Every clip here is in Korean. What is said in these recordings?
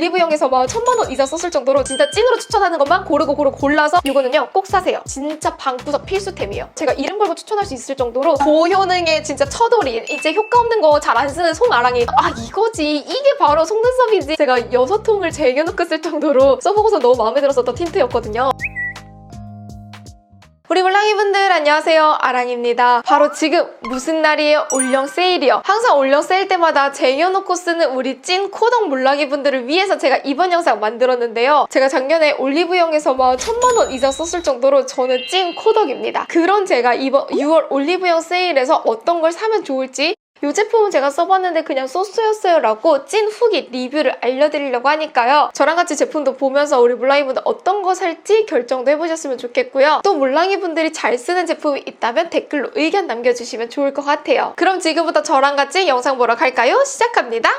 올리브영에서 막 1000만 원 이상 썼을 정도로 진짜 찐으로 추천하는 것만 고르고 골라서 이거는요 꼭 사세요. 진짜 방구석 필수템이에요. 제가 이름 걸고 추천할 수 있을 정도로 고효능의 진짜 첫올인, 이제 효과 없는 거 잘 안 쓰는 송아랑이 이거지, 이게 바로 속눈썹이지. 제가 6통을 쟁여놓고 쓸 정도로 써보고서 너무 마음에 들었었던 틴트였거든요. 우리 물랑이분들 안녕하세요, 아랑입니다. 바로 지금 무슨 날이에요? 올영 세일이요. 항상 올영 세일 때마다 쟁여놓고 쓰는 우리 찐 코덕 물랑이분들을 위해서 제가 이번 영상 만들었는데요. 제가 작년에 올리브영에서 막 1000만 원 이상 썼을 정도로 저는 찐 코덕입니다. 그런 제가 이번 6월 올리브영 세일에서 어떤 걸 사면 좋을지, 이 제품은 제가 써봤는데 그냥 소스였어요 라고 찐 후기 리뷰를 알려드리려고 하니까요. 저랑 같이 제품도 보면서 우리 물랑이분들 어떤 거 살지 결정도 해보셨으면 좋겠고요. 또 물랑이분들이 잘 쓰는 제품이 있다면 댓글로 의견 남겨주시면 좋을 것 같아요. 그럼 지금부터 저랑 같이 영상 보러 갈까요? 시작합니다.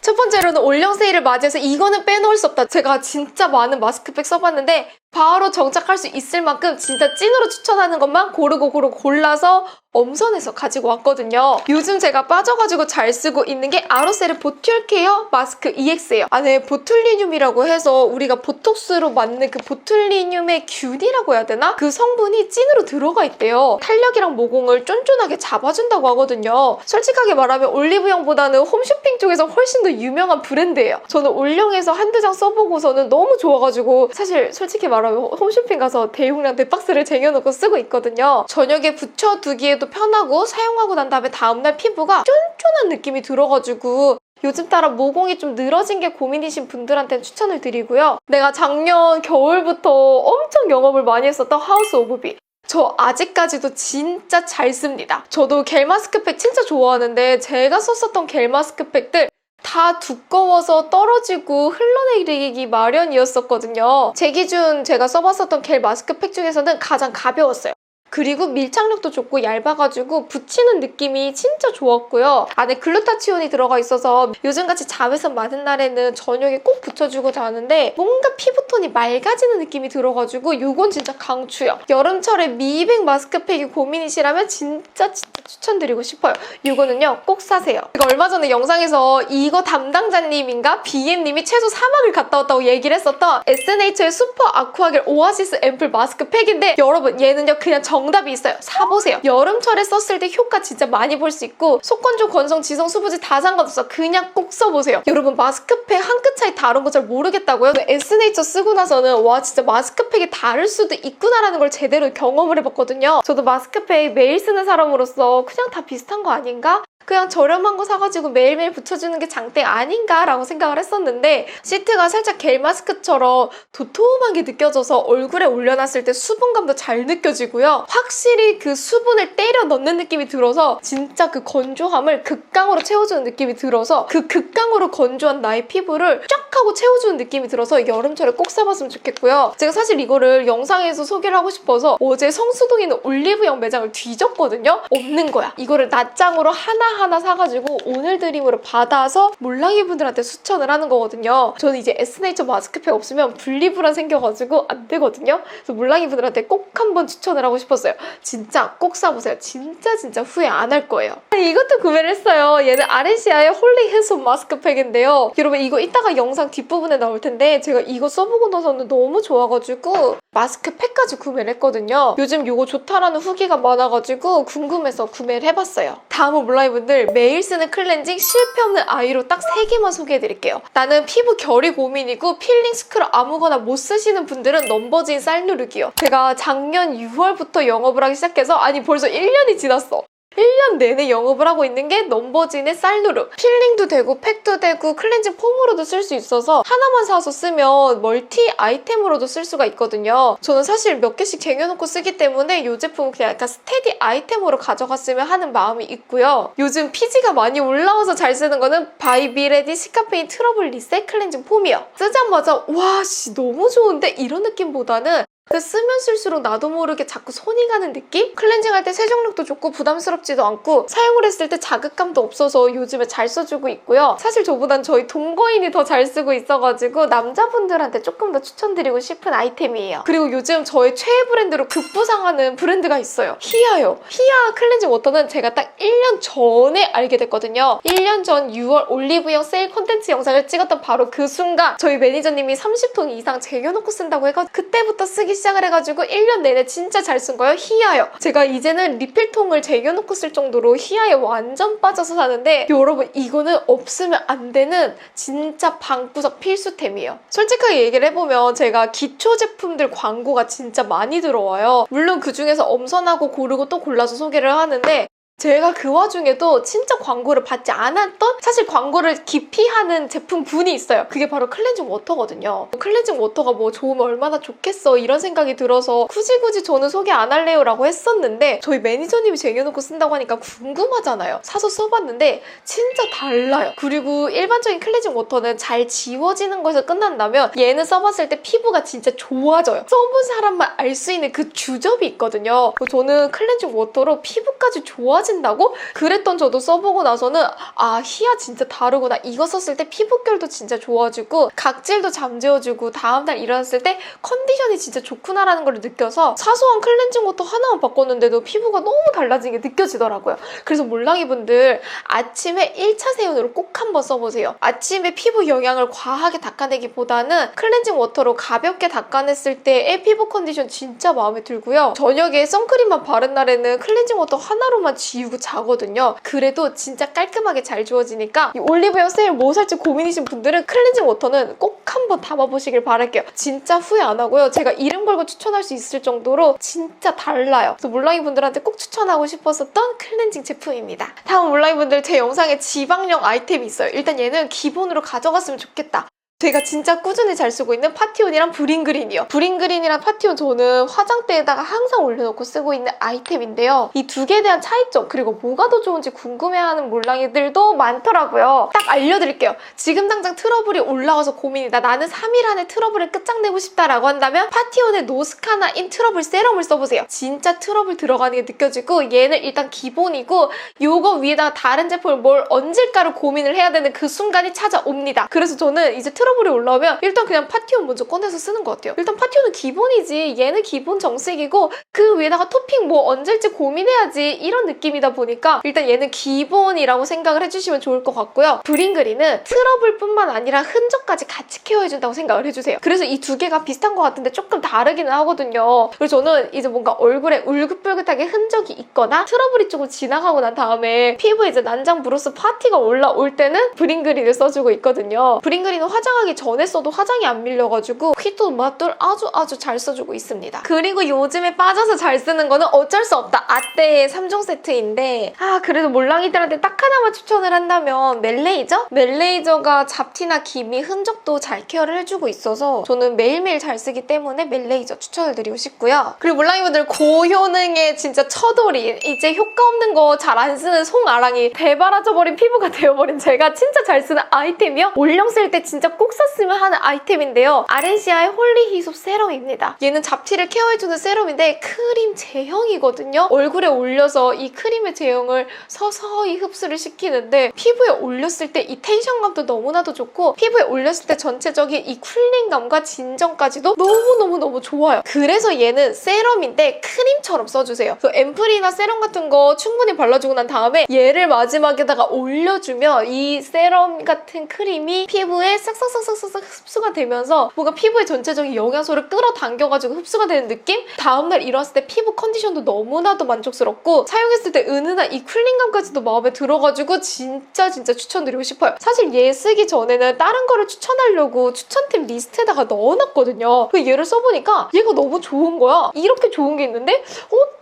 첫 번째로는 올영 세일을 맞이해서 이거는 빼놓을 수 없다. 제가 진짜 많은 마스크팩 써봤는데 바로 정착할 수 있을 만큼 진짜 찐으로 추천하는 것만 고르고 골라서 엄선해서 가지고 왔거든요. 요즘 제가 빠져가지고 잘 쓰고 있는 게 아로셀의 보툴 케어 마스크 EX예요. 안에 보툴리늄이라고 해서 우리가 보톡스로 맞는 그 보툴리늄의 균이라고 해야 되나? 그 성분이 찐으로 들어가 있대요. 탄력이랑 모공을 쫀쫀하게 잡아준다고 하거든요. 솔직하게 말하면 올리브영보다는 홈쇼핑 쪽에서 훨씬 더 유명한 브랜드예요. 저는 올영에서 한두 장 써보고서는 너무 좋아가지고 사실 솔직히 말하면 홈쇼핑 가서 대용량 대박스를 쟁여놓고 쓰고 있거든요. 저녁에 붙여두기에도 편하고 사용하고 난 다음에 다음날 피부가 쫀쫀한 느낌이 들어가지고 요즘 따라 모공이 좀 늘어진 게 고민이신 분들한테는 추천을 드리고요. 내가 작년 겨울부터 엄청 영업을 많이 했었던 하우스 오브 비. 저 아직까지도 진짜 잘 씁니다. 저도 겔 마스크팩 진짜 좋아하는데 제가 썼었던 겔 마스크팩들 다 두꺼워서 떨어지고 흘러내리기 마련이었었거든요. 제 기준 제가 써봤었던 겔 마스크팩 중에서는 가장 가벼웠어요. 그리고 밀착력도 좋고 얇아가지고 붙이는 느낌이 진짜 좋았고요. 안에 글루타치온이 들어가 있어서 요즘같이 자외선 많은 날에는 저녁에 꼭 붙여주고 자는데 뭔가 피부톤이 맑아지는 느낌이 들어가지고 이건 진짜 강추요. 여름철에 미백 마스크팩이 고민이시라면 진짜 추천드리고 싶어요. 이거는요 꼭 사세요. 제가 얼마 전에 영상에서 이거 담당자님인가? BM님이 최소 사막을 갔다 왔다고 얘기를 했었던 SNH의 슈퍼 아쿠아겔 오아시스 앰플 마스크팩인데 여러분 얘는요 그냥 정답이 있어요. 사보세요. 여름철에 썼을 때 효과 진짜 많이 볼 수 있고 속건조, 건성, 지성, 수부지 다 상관없어. 그냥 꼭 써보세요. 여러분 마스크팩 한 끗 차이 다른 거 잘 모르겠다고요? 에스네이처 쓰고 나서는 와 진짜 마스크팩이 다를 수도 있구나라는 걸 제대로 경험을 해봤거든요. 저도 마스크팩 매일 쓰는 사람으로서 그냥 다 비슷한 거 아닌가? 그냥 저렴한 거 사가지고 매일매일 붙여주는 게 장땡 아닌가라고 생각을 했었는데 시트가 살짝 겔 마스크처럼 도톰한 게 느껴져서 얼굴에 올려놨을 때 수분감도 잘 느껴지고요. 확실히 그 수분을 때려 넣는 느낌이 들어서 진짜 그 건조함을 극강으로 채워주는 느낌이 들어서 그 극강으로 건조한 나의 피부를 쫙 하고 채워주는 느낌이 들어서 여름철에 꼭 써봤으면 좋겠고요. 제가 사실 이거를 영상에서 소개를 하고 싶어서 어제 성수동에 있는 올리브영 매장을 뒤졌거든요. 없는 거야. 이거를 낱장으로 하나 사가지고 오늘 드림으로 받아서 몰랑이 분들한테 추천을 하는 거거든요. 저는 이제 에스네이처 마스크팩 없으면 분리불안 생겨가지고 안 되거든요. 그래서 몰랑이 분들한테 꼭 한번 추천을 하고 싶었어요. 진짜 꼭 사보세요. 진짜 후회 안 할 거예요. 이것도 구매를 했어요. 얘는 아레시아의 홀리 해손 마스크팩인데요. 여러분 이거 이따가 영상 뒷부분에 나올 텐데 제가 이거 써보고 나서는 너무 좋아가지고 마스크팩까지 구매를 했거든요. 요즘 이거 좋다라는 후기가 많아가지고 궁금해서 구매를 해봤어요. 다음은 몰랑이 분들 매일 쓰는 클렌징 실패 없는 아이로 딱 3개만 소개해드릴게요. 나는 피부 결이 고민이고 필링 스크럽 아무거나 못 쓰시는 분들은 넘버진 쌀누르기요. 제가 작년 6월부터 영업을 하기 시작해서 아니 벌써 1년이 지났어. 1년 내내 영업을 하고 있는 게 넘버진의 쌀누르. 필링도 되고 팩도 되고 클렌징 폼으로도 쓸 수 있어서 하나만 사서 쓰면 멀티 아이템으로도 쓸 수가 있거든요. 저는 사실 몇 개씩 쟁여놓고 쓰기 때문에 이 제품은 그냥 약간 스테디 아이템으로 가져갔으면 하는 마음이 있고요. 요즘 피지가 많이 올라와서 잘 쓰는 거는 바이비레디 시카페인 트러블 리셋 클렌징 폼이요. 쓰자마자 와 씨 너무 좋은데? 이런 느낌보다는 그 쓰면 쓸수록 나도 모르게 자꾸 손이 가는 느낌? 클렌징할 때 세정력도 좋고 부담스럽지도 않고 사용을 했을 때 자극감도 없어서 요즘에 잘 써주고 있고요. 사실 저보단 저희 동거인이 더 잘 쓰고 있어가지고 남자분들한테 조금 더 추천드리고 싶은 아이템이에요. 그리고 요즘 저의 최애 브랜드로 급부상하는 브랜드가 있어요. 히아요. 히아 클렌징 워터는 제가 딱 1년 전에 알게 됐거든요. 1년 전 6월 올리브영 세일 콘텐츠 영상을 찍었던 바로 그 순간 저희 매니저님이 30통 이상 쟁여놓고 쓴다고 해가지고 그때부터 쓰기 시작을 해가지고 1년 내내 진짜 잘 쓴 거예요. 히아요. 제가 이제는 리필통을 쟁여놓고 쓸 정도로 히아에 완전 빠져서 사는데 여러분 이거는 없으면 안 되는 진짜 방구석 필수템이에요. 솔직하게 얘기를 해보면 제가 기초 제품들 광고가 진짜 많이 들어와요. 물론 그중에서 엄선하고 고르고 또 골라서 소개를 하는데 제가 그 와중에도 진짜 광고를 받지 않았던 사실 광고를 기피하는 제품군이 있어요. 그게 바로 클렌징 워터거든요. 클렌징 워터가 뭐 좋으면 얼마나 좋겠어 이런 생각이 들어서 굳이 저는 소개 안 할래요 라고 했었는데 저희 매니저님이 쟁여놓고 쓴다고 하니까 궁금하잖아요. 사서 써봤는데 진짜 달라요. 그리고 일반적인 클렌징 워터는 잘 지워지는 것에서 끝난다면 얘는 써봤을 때 피부가 진짜 좋아져요. 써본 사람만 알 수 있는 그 주접이 있거든요. 저는 클렌징 워터로 피부까지 좋아진다고? 그랬던 저도 써보고 나서는 아 히아 진짜 다르구나. 이거 썼을 때 피부결도 진짜 좋아지고 각질도 잠재워주고 다음날 일어났을 때 컨디션이 진짜 좋구나라는 걸 느껴서 사소한 클렌징 워터 하나만 바꿨는데도 피부가 너무 달라진 게 느껴지더라고요. 그래서 몰랑이분들 아침에 1차 세윤으로 꼭 한번 써보세요. 아침에 피부 영양을 과하게 닦아내기보다는 클렌징 워터로 가볍게 닦아냈을 때의 피부 컨디션 진짜 마음에 들고요. 저녁에 선크림만 바른 날에는 클렌징 워터 하나로만 지우고 자거든요. 그래도 진짜 깔끔하게 잘 지워지니까 이 올리브영 세일 뭐 살지 고민이신 분들은 클렌징 워터는 꼭 한번 담아보시길 바랄게요. 진짜 후회 안 하고요. 제가 이름 걸고 추천할 수 있을 정도로 진짜 달라요. 그래서 몰랑이 분들한테 꼭 추천하고 싶었었던 클렌징 제품입니다. 다음 몰랑이 분들 제 영상에 지방령 아이템이 있어요. 일단 얘는 기본으로 가져갔으면 좋겠다. 제가 진짜 꾸준히 잘 쓰고 있는 파티온이랑 브링그린이요. 브링그린이랑 파티온 저는 화장대에다가 항상 올려놓고 쓰고 있는 아이템인데요. 이 두 개에 대한 차이점 그리고 뭐가 더 좋은지 궁금해하는 몰랑이들도 많더라고요. 딱 알려드릴게요. 지금 당장 트러블이 올라와서 고민이다. 나는 3일 안에 트러블을 끝장내고 싶다라고 한다면 파티온의 노스카나인 트러블 세럼을 써보세요. 진짜 트러블 들어가는 게 느껴지고 얘는 일단 기본이고 요거 위에다가 다른 제품을 뭘 얹을까를 고민을 해야 되는 그 순간이 찾아옵니다. 그래서 저는 이제 트러블이 올라오면 일단 그냥 파티온 먼저 꺼내서 쓰는 것 같아요. 일단 파티온은 기본이지 얘는 기본 정색이고 그 위에다가 토핑 뭐 얹을지 고민해야지 이런 느낌이다 보니까 일단 얘는 기본이라고 생각을 해주시면 좋을 것 같고요. 브링그린은 트러블뿐만 아니라 흔적까지 같이 케어해준다고 생각을 해주세요. 그래서 이 두 개가 비슷한 것 같은데 조금 다르기는 하거든요. 그래서 저는 이제 뭔가 얼굴에 울긋불긋하게 흔적이 있거나 트러블이 조금 지나가고 난 다음에 피부에 이제 난장 브로스 파티가 올라올 때는 브링그린을 써주고 있거든요. 브링그린은 화장하기 전에 써도 화장이 안 밀려가지고 휘도 맛돌 아주 잘 써주고 있습니다. 그리고 요즘에 빠져서 잘 쓰는 거는 어쩔 수 없다. 아떼의 3종 세트인데 그래도 몰랑이들한테 딱 하나만 추천을 한다면 멜레이저? 멜레이저가 잡티나 기미, 흔적도 잘 케어를 해주고 있어서 저는 매일매일 잘 쓰기 때문에 멜레이저 추천을 드리고 싶고요. 그리고 몰랑이분들 고효능의 진짜 처돌이 이제 효과 없는 거 잘 안 쓰는 송아랑이 대바라져버린 피부가 되어버린 제가 진짜 잘 쓰는 아이템이요. 올영 쓸 때 진짜 꼭 썼으면 하는 아이템인데요. 아렌시아의 홀리 히솝 세럼입니다. 얘는 잡티를 케어해주는 세럼인데 크림 제형이거든요. 얼굴에 올려서 이 크림의 제형을 서서히 흡수를 시키는데 피부에 올렸을 때 이 텐션감도 너무나도 좋고 피부에 올렸을 때 전체적인 이 쿨링감과 진정까지도 너무너무 좋아요. 그래서 얘는 세럼인데 크림처럼 써주세요. 앰플이나 세럼 같은 거 충분히 발라주고 난 다음에 얘를 마지막에다가 올려주면 이 세럼 같은 크림이 피부에 싹싹 흡수가 되면서 뭔가 피부의 전체적인 영양소를 끌어당겨가지고 흡수가 되는 느낌? 다음날 일어났을 때 피부 컨디션도 너무나도 만족스럽고 사용했을 때 은은한 이 쿨링감까지도 마음에 들어가지고 진짜 추천드리고 싶어요. 사실 얘 쓰기 전에는 다른 거를 추천하려고 추천템 리스트에다가 넣어놨거든요. 얘를 써보니까 얘가 너무 좋은 거야. 이렇게 좋은 게 있는데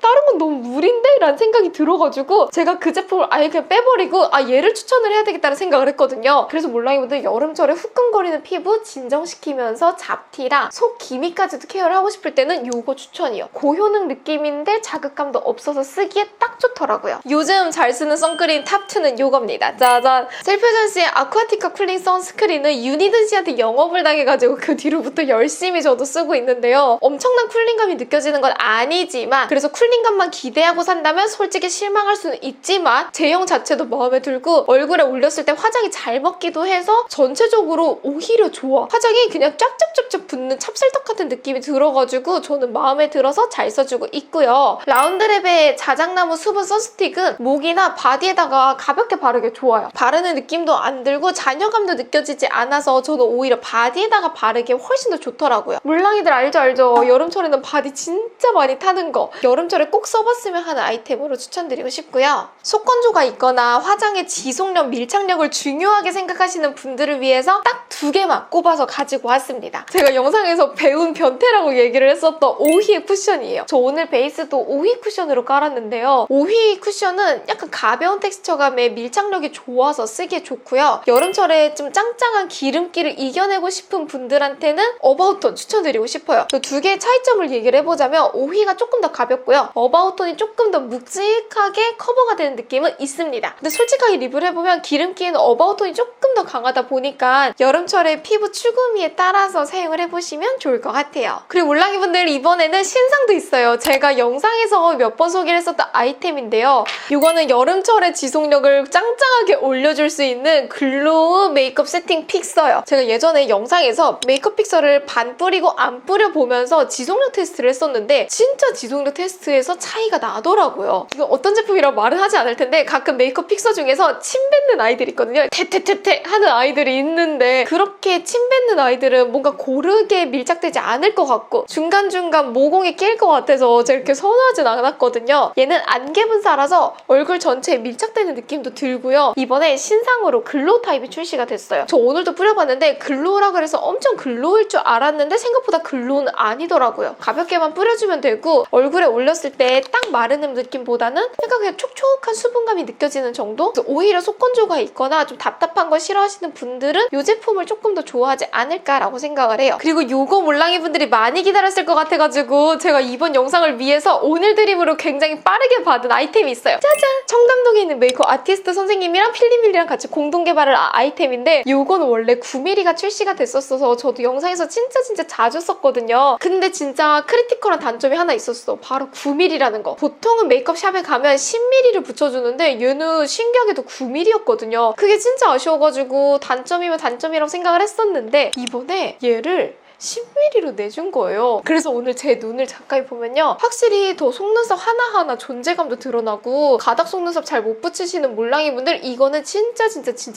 다른 건 너무 무리인데? 라는 생각이 들어가지고 제가 그 제품을 아예 그냥 빼버리고 얘를 추천을 해야 되겠다는 생각을 했거든요. 그래서 몰랑이분들 여름철에 후끈거리는 끈적거리는 피부 진정시키면서 잡티랑 속 기미까지도 케어를 하고 싶을 때는 요거 추천이에요. 고효능 느낌인데 자극감도 없어서 쓰기에 딱 좋더라고요. 요즘 잘 쓰는 선크림 탑2는 요겁니다. 짜잔! 셀프전시의 아쿠아티카 쿨링 선스크린은 유니든 씨한테 영업을 당해가지고 그 뒤로부터 열심히 저도 쓰고 있는데요. 엄청난 쿨링감이 느껴지는 건 아니지만 그래서 쿨링감만 기대하고 산다면 솔직히 실망할 수는 있지만 제형 자체도 마음에 들고 얼굴에 올렸을 때 화장이 잘 먹기도 해서 전체적으로 오히려 좋아. 화장이 그냥 쫙쫙쫙쫙 붙는 찹쌀떡 같은 느낌이 들어가지고 저는 마음에 들어서 잘 써주고 있고요. 라운드랩의 자작나무 수분 선스틱은 목이나 바디에다가 가볍게 바르기 좋아요. 바르는 느낌도 안 들고 잔여감도 느껴지지 않아서 저는 오히려 바디에다가 바르기에 훨씬 더 좋더라고요. 물랑이들 알죠? 여름철에는 바디 진짜 많이 타는 거. 여름철에 꼭 써봤으면 하는 아이템으로 추천드리고 싶고요. 속건조가 있거나 화장의 지속력, 밀착력을 중요하게 생각하시는 분들을 위해서 딱 2개만 꼽아서 가지고 왔습니다. 제가 영상에서 배운 변태라고 얘기를 했었던 오휘의 쿠션이에요. 저 오늘 베이스도 오휘 쿠션으로 깔았는데요. 오휘 쿠션은 약간 가벼운 텍스처감에 밀착력이 좋아서 쓰기에 좋고요. 여름철에 좀 짱짱한 기름기를 이겨내고 싶은 분들한테는 어바웃톤 추천드리고 싶어요. 저 2개의 차이점을 얘기를 해보자면 오휘가 조금 더 가볍고요. 어바웃톤이 조금 더 묵직하게 커버가 되는 느낌은 있습니다. 근데 솔직하게 리뷰를 해보면 기름기에는 어바웃톤이 조금 더 강하다 보니까 여름철에 피부 추구미에 따라서 사용을 해보시면 좋을 것 같아요. 그리고 몰랑이분들 이번에는 신상도 있어요. 제가 영상에서 몇 번 소개를 했었던 아이템인데요. 이거는 여름철에 지속력을 짱짱하게 올려줄 수 있는 글로우 메이크업 세팅 픽서예요. 제가 예전에 영상에서 메이크업 픽서를 반 뿌리고 안 뿌려보면서 지속력 테스트를 했었는데 진짜 지속력 테스트에서 차이가 나더라고요. 이거 어떤 제품이라고 말은 하지 않을 텐데 가끔 메이크업 픽서 중에서 침 뱉는 아이들이 있거든요. 태태태태 하는 아이들이 있는데 그렇게 침 뱉는 아이들은 뭔가 고르게 밀착되지 않을 것 같고 중간중간 모공에 낄 것 같아서 제가 이렇게 선호하진 않았거든요. 얘는 안개 분사라서 얼굴 전체에 밀착되는 느낌도 들고요. 이번에 신상으로 글로우 타입이 출시가 됐어요. 저 오늘도 뿌려봤는데 글로우라 그래서 엄청 글로우일 줄 알았는데 생각보다 글로우는 아니더라고요. 가볍게만 뿌려주면 되고 얼굴에 올렸을 때 딱 마르는 느낌보다는 약간 그냥 촉촉한 수분감이 느껴지는 정도? 오히려 속건조가 있거나 좀 답답한 거 싫어하시는 분들은 이 제품을 조금 더 좋아하지 않을까라고 생각을 해요. 그리고 요거 몰랑이 분들이 많이 기다렸을 것 같아가지고 제가 이번 영상을 위해서 오늘 드립으로 굉장히 빠르게 받은 아이템이 있어요. 짜잔! 청담동에 있는 메이크업 아티스트 선생님이랑 필리밀리랑 같이 공동 개발을 아이템인데 요거는 원래 9mm가 출시가 됐었어서 저도 영상에서 진짜 자주 썼거든요. 근데 진짜 크리티컬한 단점이 하나 있었어. 바로 9mm라는 거. 보통은 메이크업 샵에 가면 10mm를 붙여주는데 얘는 신기하게도 9mm였거든요. 그게 진짜 아쉬워가지고 단점이면 단점이라고 생각을 했었는데 이번에 얘를 10mm로 내준 거예요. 그래서 오늘 제 눈을 가까이 보면요. 확실히 더 속눈썹 하나하나 존재감도 드러나고 가닥 속눈썹 잘 못 붙이시는 몰랑이 분들 이거는 진짜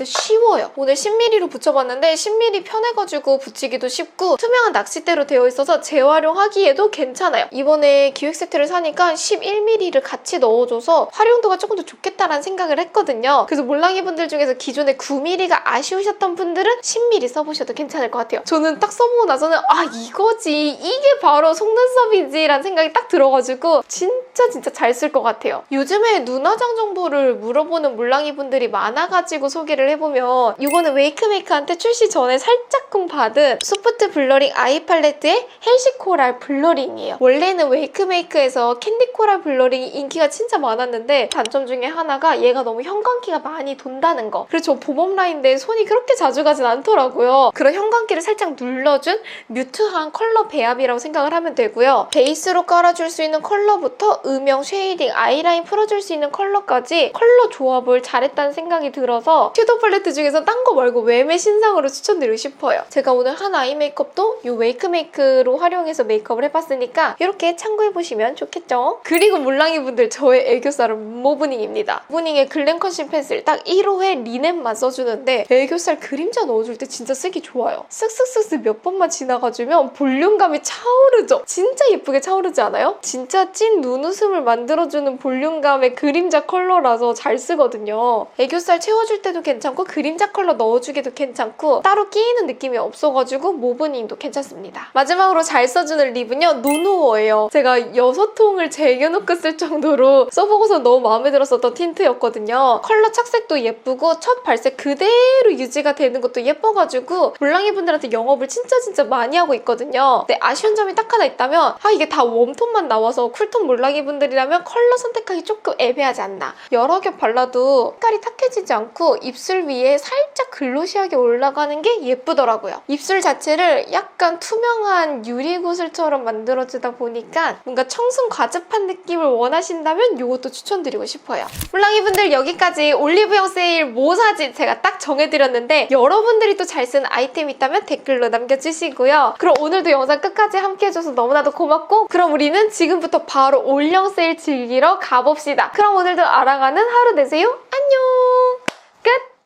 쉬워요. 오늘 10mm로 붙여봤는데 10mm 편해가지고 붙이기도 쉽고 투명한 낚싯대로 되어 있어서 재활용하기에도 괜찮아요. 이번에 기획 세트를 사니까 11mm를 같이 넣어줘서 활용도가 조금 더 좋겠다라는 생각을 했거든요. 그래서 몰랑이 분들 중에서 기존에 9mm가 아쉬우셨던 분들은 10mm 써보셔도 괜찮을 것 같아요. 저는 딱 써보고 나서는 아 이거지 이게 바로 속눈썹이지 라는 생각이 딱 들어가지고 진짜 잘 쓸 것 같아요. 요즘에 눈화장 정보를 물어보는 몰랑이 분들이 많아가지고 소개를 해보면 이거는 웨이크메이크한테 출시 전에 살짝쿵 받은 소프트 블러링 아이 팔레트의 헬시 코랄 블러링이에요. 원래는 웨이크메이크에서 캔디 코랄 블러링이 인기가 진짜 많았는데 단점 중에 하나가 얘가 너무 형광기가 많이 돈다는 거. 그래서 저 봄웜 라인인데 손이 그렇게 자주 가진 않더라고요. 그런 형광기를 살짝 눌러준 뮤트한 컬러 배합이라고 생각을 하면 되고요. 베이스로 깔아줄 수 있는 컬러부터 음영, 쉐이딩, 아이라인 풀어줄 수 있는 컬러까지 컬러 조합을 잘했다는 생각이 들어서 섀도우 팔레트 중에서 딴 거 말고 외매 신상으로 추천드리고 싶어요. 제가 오늘 한 아이 메이크업도 이 웨이크메이크로 활용해서 메이크업을 해봤으니까 이렇게 참고해보시면 좋겠죠? 그리고 몰랑이 분들 저의 애교살은 모브닝입니다. 모브닝의 글램 컨실 펜슬 딱 1호에 리넷만 써주는데 애교살 그림자 넣어줄 때 진짜 쓰기 좋아요. 쓱쓱쓱쓱 몇 번만 지나 지나가주면 볼륨감이 차오르죠? 진짜 예쁘게 차오르지 않아요? 진짜 찐 눈웃음을 만들어주는 볼륨감의 그림자 컬러라서 잘 쓰거든요. 애교살 채워줄 때도 괜찮고 그림자 컬러 넣어주기도 괜찮고 따로 끼이는 느낌이 없어가지고 모브닝도 괜찮습니다. 마지막으로 잘 써주는 립은요, 노노어예요. 제가 6통을 쟁여놓고 쓸 정도로 써보고서 너무 마음에 들었었던 틴트였거든요. 컬러 착색도 예쁘고 첫 발색 그대로 유지가 되는 것도 예뻐가지고 몰랑이 분들한테 영업을 진짜 많이 하고 있거든요. 근데 아쉬운 점이 딱 하나 있다면 이게 다 웜톤만 나와서 쿨톤 몰랑이 분들이라면 컬러 선택하기 조금 애매하지 않나. 여러 겹 발라도 색깔이 탁해지지 않고 입술 위에 살짝 글로시하게 올라가는 게 예쁘더라고요. 입술 자체를 약간 투명한 유리구슬처럼 만들어주다 보니까 뭔가 청순 과즙한 느낌을 원하신다면 이것도 추천드리고 싶어요. 몰랑이 분들 여기까지 올리브영 세일 뭐 사지 제가 딱 정해드렸는데 여러분들이 또 잘 쓰는 아이템 있다면 댓글로 남겨주시고요. 그럼 오늘도 영상 끝까지 함께해줘서 너무나도 고맙고 그럼 우리는 지금부터 바로 올영 세일 즐기러 가봅시다. 그럼 오늘도 알아가는 하루 되세요. 안녕! 끝!